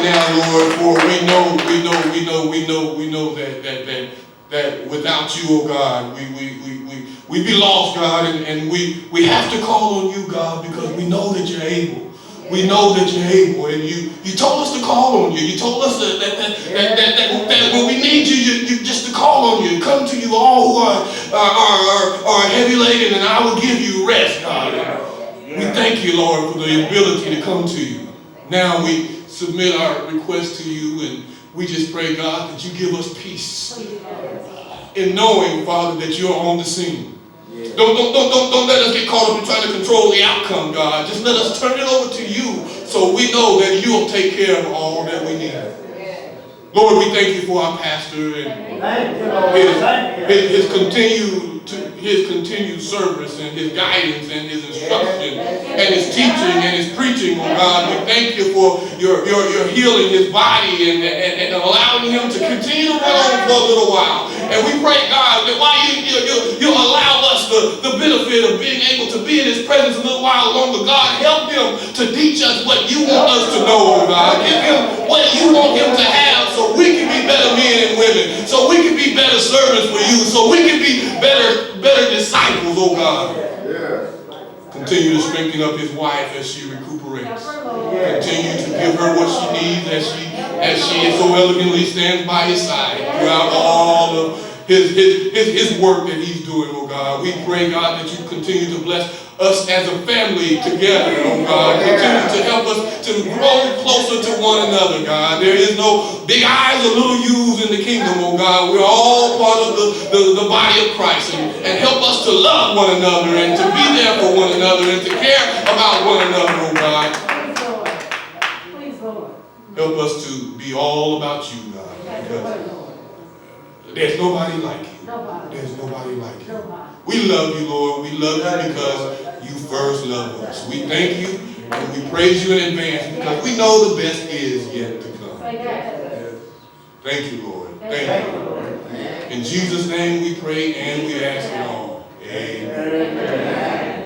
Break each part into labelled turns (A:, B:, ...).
A: now, Lord, for we know that without you, oh God, we be lost, God, and we have to call on you, God, because we know that you're able. We know that you're able, and you told us to call on you. You told us that when we need you just to call on you. Come to you all who are heavy laden, and I will give you rest, God. We thank you, Lord, for the ability to come to you. Now we submit our request to you, and we just pray, God, that you give us peace in knowing, Father, that you're on the scene. Don't let us get caught up in trying to control the outcome, God. Just let us turn it over to you so we know that you'll take care of all that we need. Lord, we thank you for our pastor and his continued service and his guidance and his instruction and his teaching and his preaching, oh God. We thank you for your healing his body and allowing him to continue to run on for a little while. And we pray, God, that while you allow us the benefit of being able to be in his presence a little while longer, God, help him to teach us what you want us to know, oh God. Give him what you want him to have so we can be better men and women, so we can be better servants for you, so we can be better disciples, oh God. Continue to strengthen up his wife as she recuperates. Continue to give her what she needs as she so elegantly stands by his side throughout all of his work that he's doing, oh God. We pray, God, that you continue to bless us as a family together, oh God. Continue to help us to grow closer to one another, God. There is no big I's or little U's in the kingdom, oh God. We're all part of the body of Christ. And help us to love one another and to be there for one another and to care about one another, oh God.
B: Please, Lord.
A: Help us to be all about you, God. Because there's nobody like you. There's nobody like you. We love you, Lord. We love you because you first loved us. We thank you and we praise you in advance because we know the best is yet to come. Thank you, Lord. Thank you, Lord. In Jesus' name we pray and we ask it all. Amen.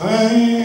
A: Thank you,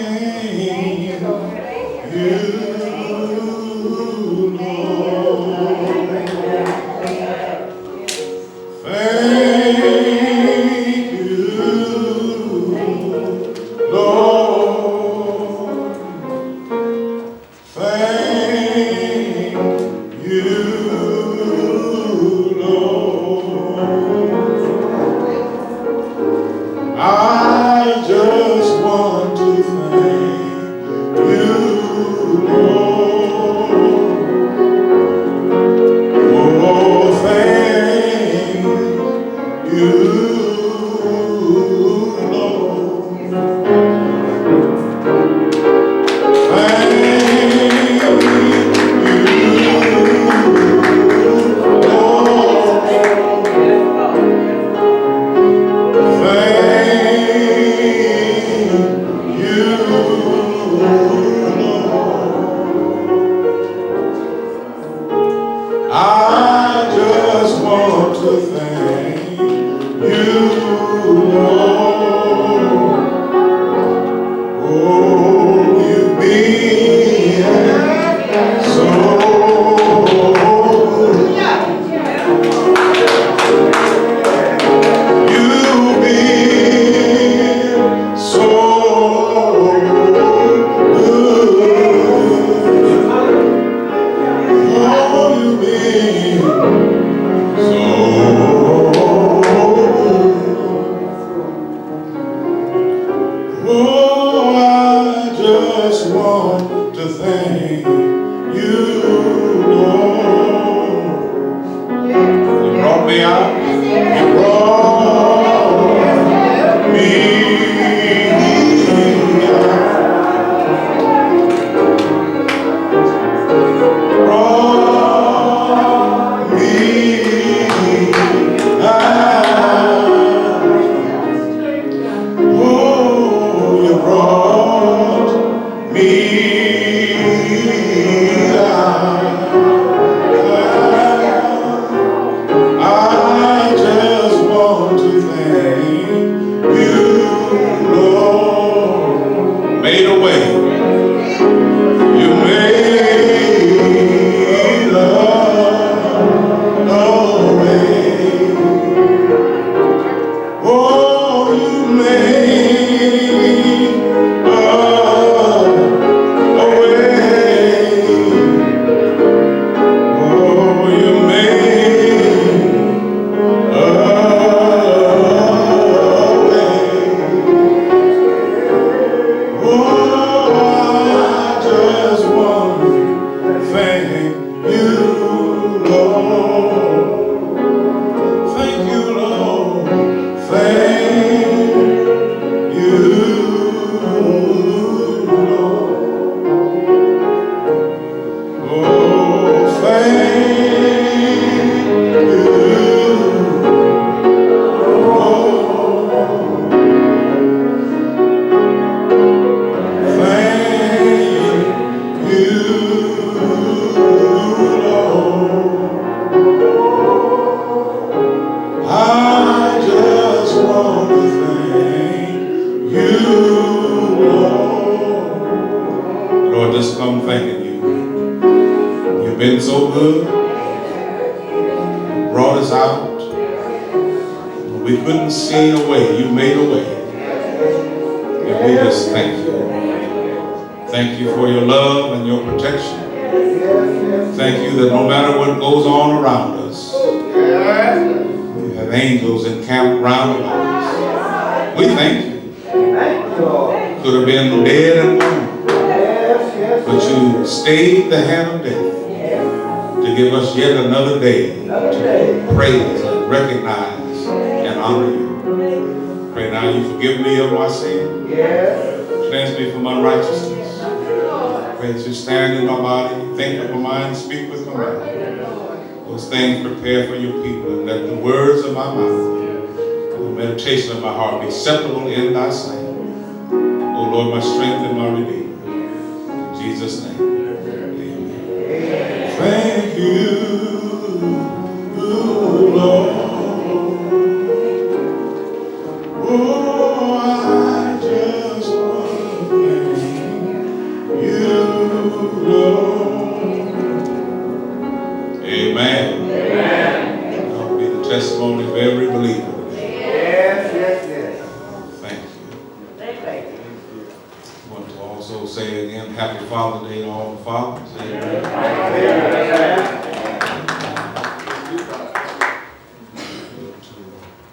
C: acceptable in thy sight. O Lord, my strength and my redeemer. In Jesus' name. Amen. Thank you, Lord. Oh, I just want Also say again, Happy Father's Day to all the fathers.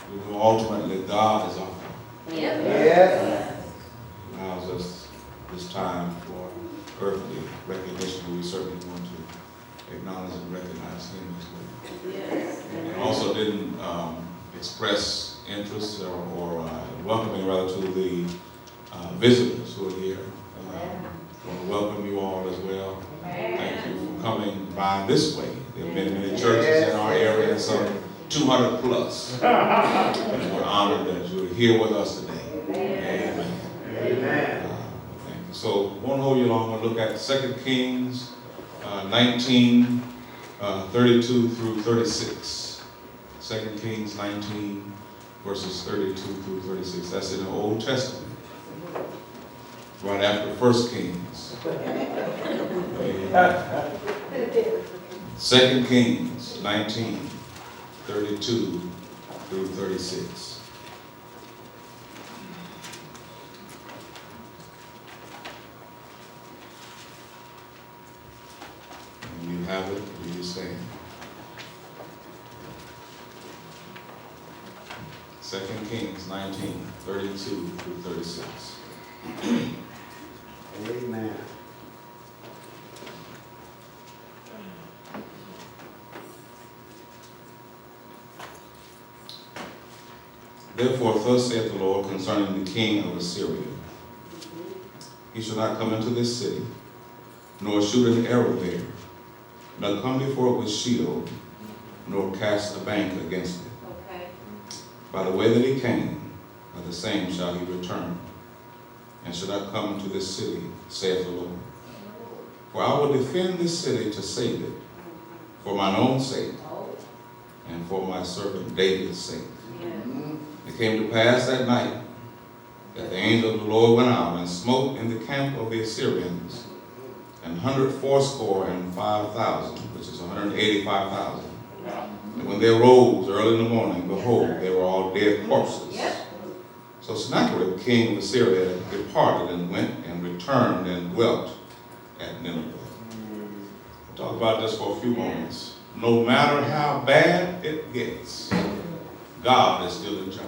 C: We know ultimately God is our Father.
D: Yes.
C: Allows us this time for earthly recognition. We certainly want to acknowledge and recognize Him as well.
B: Yes.
C: And also didn't express interest or welcoming rather to the visitors who are here. I want to welcome you all as well. Thank you for coming by this way. There have been many churches in our area, some 200 plus. And we're honored that you're here with us today. Amen.
D: Amen.
C: Thank you. So, won't hold you long. We'll look at 2 Kings 19, 32 through 36. 2 Kings 19, verses 32 through 36. That's in the Old Testament. Right after 1 Kings. Amen. 2 Kings 19, 32 through 36. And you have it, will you stand? 2 Kings 19, 32 through 36.
D: Amen.
C: Therefore, thus saith the Lord concerning the king of Assyria: He shall not come into this city, nor shoot an arrow there, nor come before it with shield, nor cast a bank against it.
B: Okay.
C: By the way that he came, by the same shall he return, and shall not come into this city, saith the Lord. For I will defend this city to save it, for mine own sake, and for my servant David's sake. It came to pass that night that the angel of the Lord went out and smote in the camp of the Assyrians 185,000, which is 185,000. And when they arose early in the morning, behold, they were all dead corpses. So Sennacherib, king of Assyria, departed and went and returned and dwelt at Nineveh. We'll talk about this for a few moments. No matter how bad it gets, God is still in charge.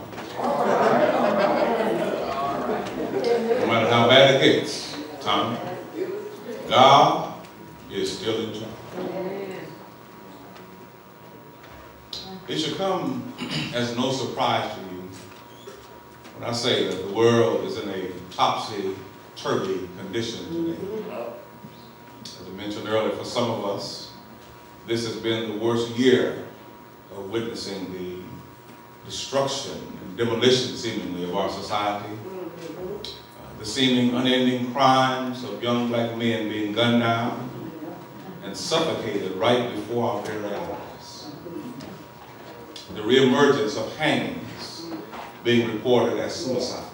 C: No matter how bad it gets, Tommy, God is still in charge. It should come as no surprise to you when I say that the world is in a topsy-turvy condition today. As I mentioned earlier, for some of us, this has been the worst year of witnessing the destruction and demolition, seemingly, of our society. The seeming unending crimes of young black men being gunned down and suffocated right before our very eyes. The reemergence of hangings being reported as suicides.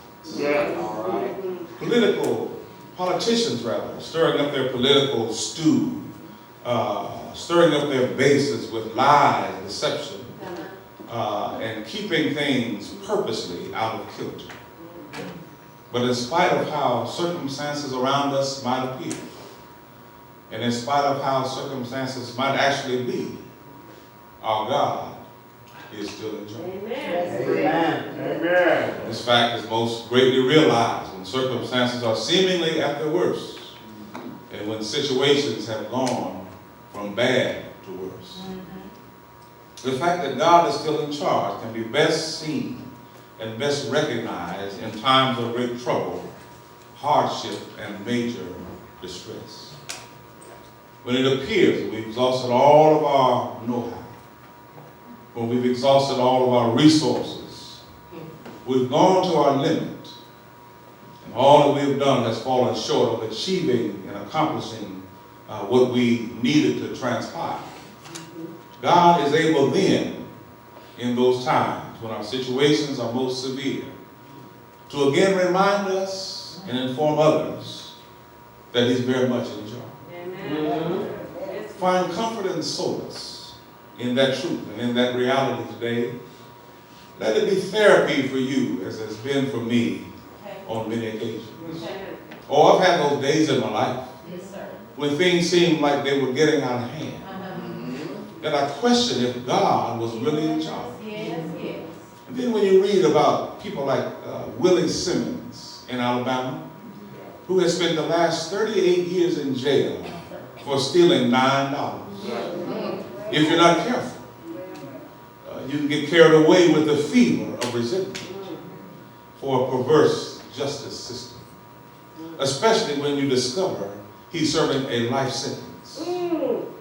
C: Politicians, stirring up their political stew, stirring up their bases with lies, deception, and keeping things purposely out of kilter. But in spite of how circumstances around us might appear, and in spite of how circumstances might actually be, our God is still in charge.
D: Amen. Amen.
C: This fact is most greatly realized when circumstances are seemingly at their worst, and when situations have gone from bad to worse. The fact that God is still in charge can be best seen and best recognized in times of great trouble, hardship, and major distress. When it appears that we've exhausted all of our know-how, when we've exhausted all of our resources, we've gone to our limit, and all that we've done has fallen short of achieving and accomplishing what we needed to transpire. God is able then, in those times when our situations are most severe, to again remind us and inform others that He's very much in charge.
B: Amen.
C: Find comfort and solace in that truth and in that reality today. Let it be therapy for you, as it's been for me on many occasions. Oh, I've had those days in my life
B: Yes, sir.
C: when things seemed like they were getting out of hand. And I questioned if God was really in charge.
B: Yes, yes.
C: And then when you read about people like Willie Simmons in Alabama, who has spent the last 38 years in jail for stealing $9. If you're not careful, you can get carried away with the fever of resentment for a perverse justice system, especially when you discover he's serving a life sentence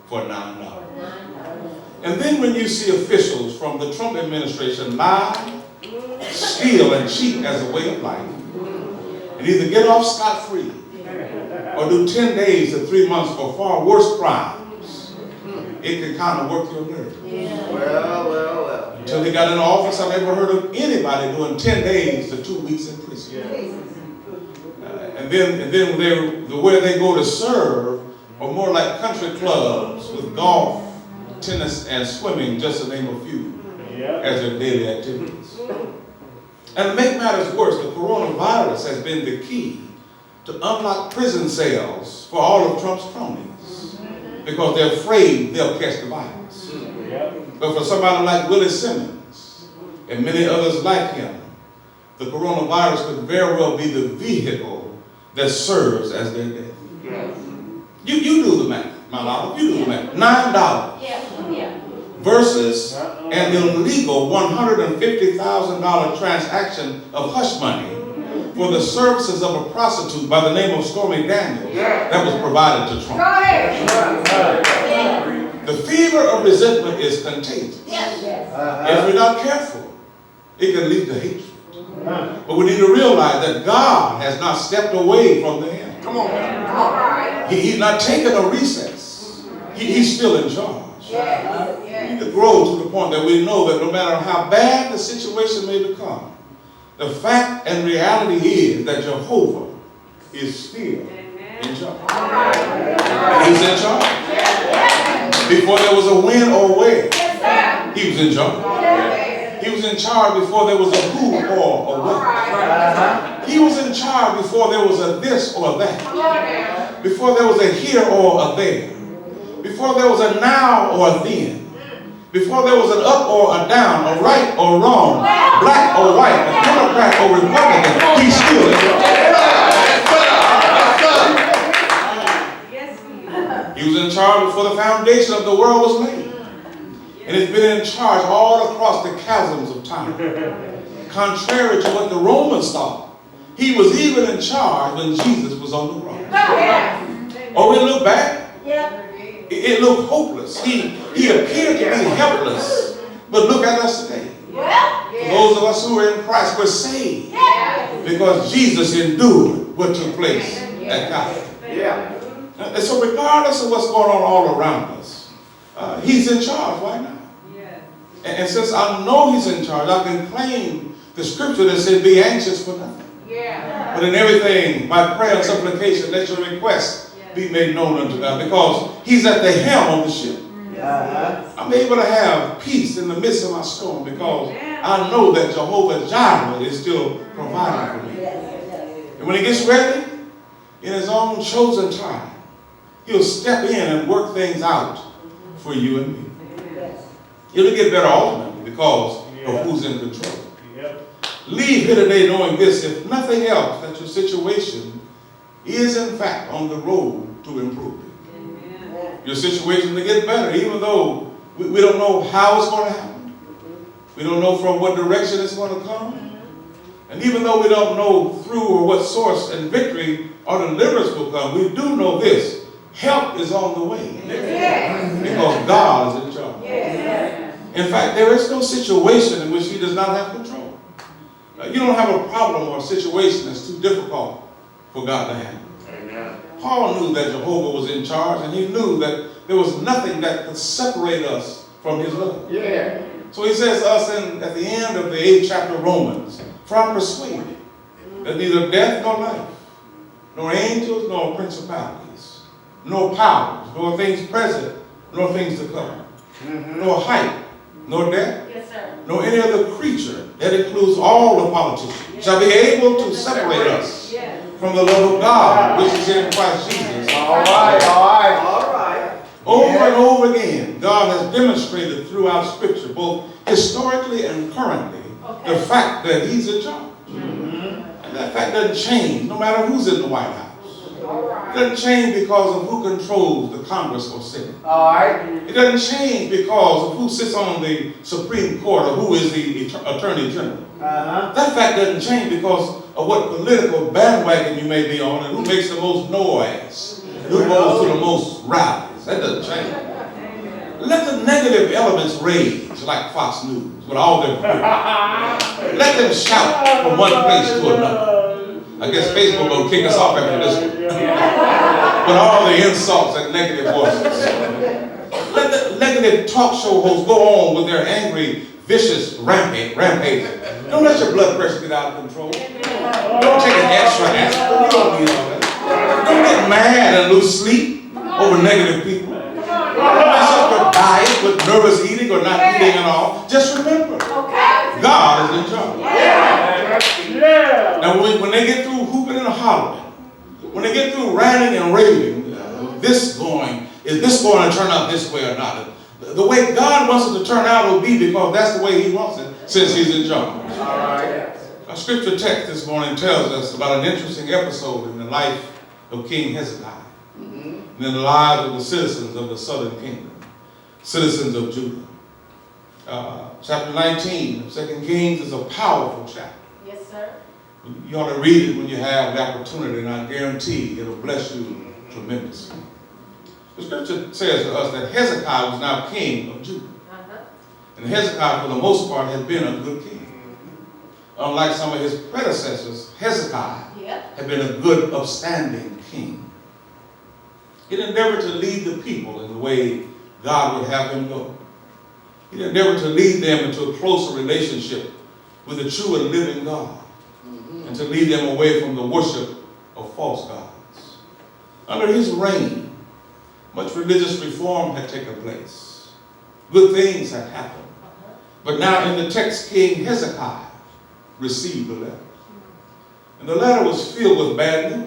C: for $9. And then when you see officials from the Trump administration lie, steal, and cheat as a way of life, and either get off scot-free or do 10 days to 3 months for far worse crimes, it can kind of work your nerve.
D: Well.
C: Until he got in office, I never heard of anybody doing 10 days to 2 weeks in prison. And then where they go to serve are more like country clubs with golf, tennis, and swimming, just to name a few, as their daily activities. And to make matters worse, the coronavirus has been the key to unlock prison cells for all of Trump's cronies because they're afraid they'll catch the virus. But for somebody like Willie Simmons and many others like him, the coronavirus could very well be the vehicle that serves as their death. You do the math, my lord. You do the math. $9
B: Yeah.
C: versus an illegal $150,000 transaction of hush money for the services of a prostitute by the name of Stormy Daniels that was provided to Trump. The fever of resentment is contagious. If you're not careful, it can lead to hatred. But we need to realize that God has not stepped away from the hand. Come on, man. He's not taking a recess. He's still in charge. We need to grow to the point that we know that no matter how bad the situation may become, the fact and reality is that Jehovah is still in charge. He's in charge. Before there was a when or where, he was in charge. He was in charge before there was a who or a what. He was in charge before there was a this or that. Before there was a here or a there. Before there was a now or a then. Before there was an up or a down, a right or wrong, black or white, a Democrat or Republican, he's still in charge. He was in charge before the foundation of the world was laid. And it's been in charge all across the chasms of time. Contrary to what the Romans thought, he was even in charge when Jesus was on the cross. Oh, we look back. It looked hopeless. He appeared to be helpless. But look at us today. For those of us who are in Christ, we're saved because Jesus endured what took place at Calvary. And so regardless of what's going on all around us, he's in charge right now. And since I know he's in charge, I can claim the scripture that said, be anxious for nothing. But in everything, by prayer and supplication, let your requests be made known unto God, because he's at the helm of the ship. I'm able to have peace in the midst of my storm because I know that Jehovah Jireh is still providing for me. And when he gets ready, in his own chosen time, he'll step in and work things out for you and me. It'll get better ultimately because of who's in control. Leave here today knowing this, if nothing else, that your situation is in fact on the road to improvement. Your situation to get better, even though we don't know how it's going to happen. We don't know from what direction it's going to come. And even though we don't know through or what source and victory or deliverance will come, we do know this: help is on the way. Because God is in charge. In fact, there is no situation in which he does not have control. You don't have a problem or a situation that's too difficult for God to handle. Paul knew that Jehovah was in charge, and he knew that there was nothing that could separate us from his love. So he says to us at the end of the 8th chapter of Romans, for I'm persuaded that neither death nor life, nor angels nor principalities, nor powers, nor things present, nor things to come, nor height, nor death,
B: Yes, sir.
C: nor any other creature, that includes all the politicians, shall be able to separate us
B: Yes.
C: from the love of God, which is in Christ Jesus.
D: All right, all right. All right.
C: Over and over again, God has demonstrated throughout Scripture, both historically and currently, the fact that He's in charge. And that fact doesn't change no matter who's in the White House. It doesn't change because of who controls the Congress or Senate.
D: All right.
C: It doesn't change because of who sits on the Supreme Court or who is the Attorney General. That fact doesn't change because of what political bandwagon you may be on and who makes the most noise and who goes to the most rallies. That doesn't change. Let the negative elements rage like Fox News with all their fury. Let them shout from one place to another. I guess Facebook will kick us off after this one. With all the insults and negative voices. Let the negative talk show hosts go on with their angry, vicious rampage. Don't let your blood pressure get out of control. Don't take an extra aspirin. You don't need all that. Don't get mad and lose sleep over negative people. Don't mess up your diet with nervous eating or not eating at all. Just remember, God is in charge. Now when they get through hooping and hollering, when they get through ranting and raving, is this going to turn out this way or not? The way God wants it to turn out will be because that's the way He wants it since He's in charge.
D: All right.
C: Our scripture text this morning tells us about an interesting episode in the life of King Hezekiah and in the lives of the citizens of the southern kingdom, citizens of Judah. Chapter 19 of 2 Kings is a powerful chapter.
B: Yes, sir.
C: You ought to read it when you have the opportunity, and I guarantee it'll bless you tremendously. The scripture says to us that Hezekiah was now king of Judah. And Hezekiah, for the most part, had been a good king. Unlike some of his predecessors, Hezekiah had been a good, upstanding king. He endeavored to lead the people in the way God would have him go. He endeavored to lead them into a closer relationship with the true and living God and to lead them away from the worship of false gods. Under his reign, much religious reform had taken place. Good things had happened. But now in the text, King Hezekiah received a letter. And the letter was filled with bad news.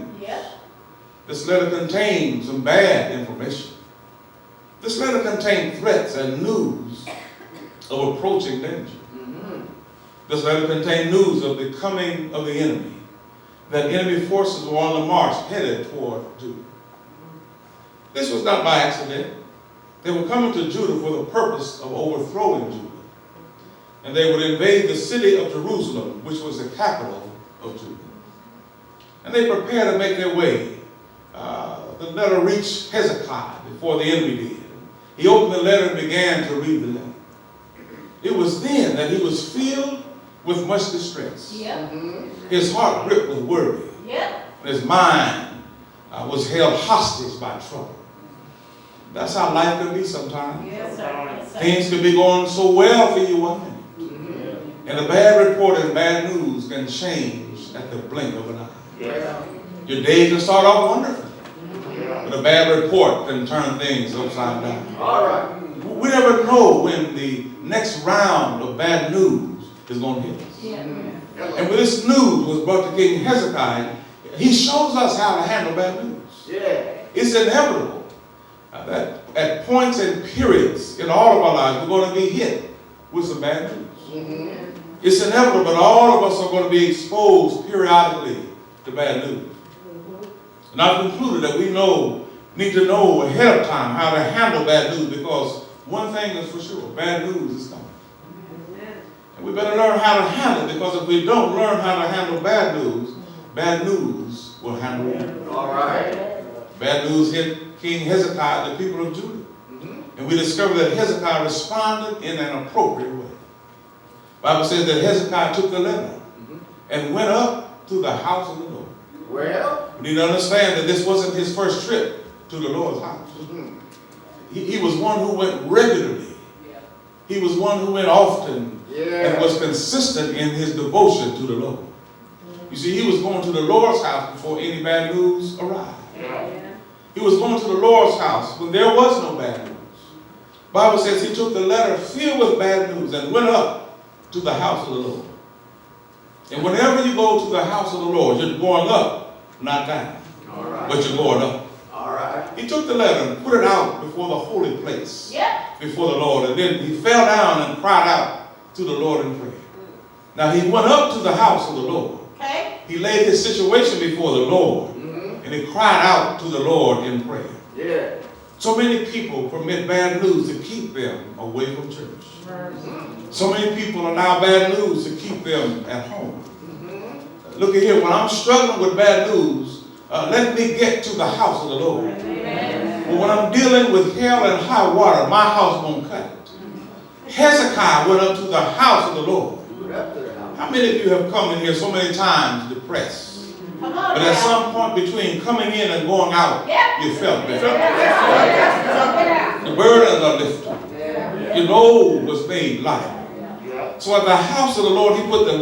C: This letter contained some bad information. This letter contained threats and news of approaching danger. This letter contained news of the coming of the enemy, that enemy forces were on the march headed toward Judah. This was not by accident. They were coming to Judah for the purpose of overthrowing Judah. And they would invade the city of Jerusalem, which was the capital of Judah. And they prepared to make their way. The letter reached Hezekiah before the enemy did. He opened the letter and began to read the letter. It was then that he was filled with much distress. His heart gripped with worry. And his mind was held hostage by trouble. That's how life can be sometimes. Things can be going so well for you one minute. And a bad report and bad news can change at the blink of an eye. Your day can start off wonderful. But a bad report can turn things upside down.
D: All right.
C: We never know when the next round of bad news is going to hit us. And when this news was brought to King Hezekiah, he shows us how to handle bad news. It's inevitable that at points and periods in all of our lives, we're going to be hit with some bad news. It's inevitable, but all of us are going to be exposed periodically to bad news. And I've concluded that we need to know ahead of time how to handle bad news, because one thing is for sure, bad news is coming. And we better learn how to handle it, because if we don't learn how to handle bad news will handle it.
D: All right.
C: Bad news hit King Hezekiah and the people of Judah. And we discover that Hezekiah responded in an appropriate way. The Bible says that Hezekiah took the letter and went up to the house of the Lord.
D: Well,
C: We need to understand that this wasn't his first trip to the Lord's house. He was one who went regularly. He was one who went often and was consistent in his devotion to the Lord. You see, he was going to the Lord's house before any bad news arrived. He was going to the Lord's house when there was no bad news. Bible says he took the letter filled with bad news and went up to the house of the Lord. And whenever you go to the house of the Lord, you're going up, not down.
D: All right.
C: But you're going up.
D: All right.
C: He took the letter and put it out before the holy place,
B: Yep.
C: before the Lord. And then he fell down and cried out to the Lord in prayer. Now he went up to the house of the Lord.
B: Okay.
C: He laid his situation before the Lord.
D: Mm-hmm.
C: And he cried out to the Lord in prayer.
D: Yeah.
C: So many people permit bad news to keep them away from church. So many people allow bad news to keep them at home.
D: Mm-hmm.
C: Look at here, when I'm struggling with bad news, let me get to the house of the Lord.
B: Amen.
C: But when I'm dealing with hell and high water, my house won't cut it. Hezekiah went up to the house of the Lord.
D: Up to the house.
C: How many of you have come in here so many times depressed?
B: Come on.
C: But at
B: now.
C: some point between coming in and going out,
B: Yep.
C: you felt better.
B: Yeah.
C: The burdens are lifted.
D: Yeah.
C: Your load was made light.
D: Yeah.
C: So at the house of the Lord, he put the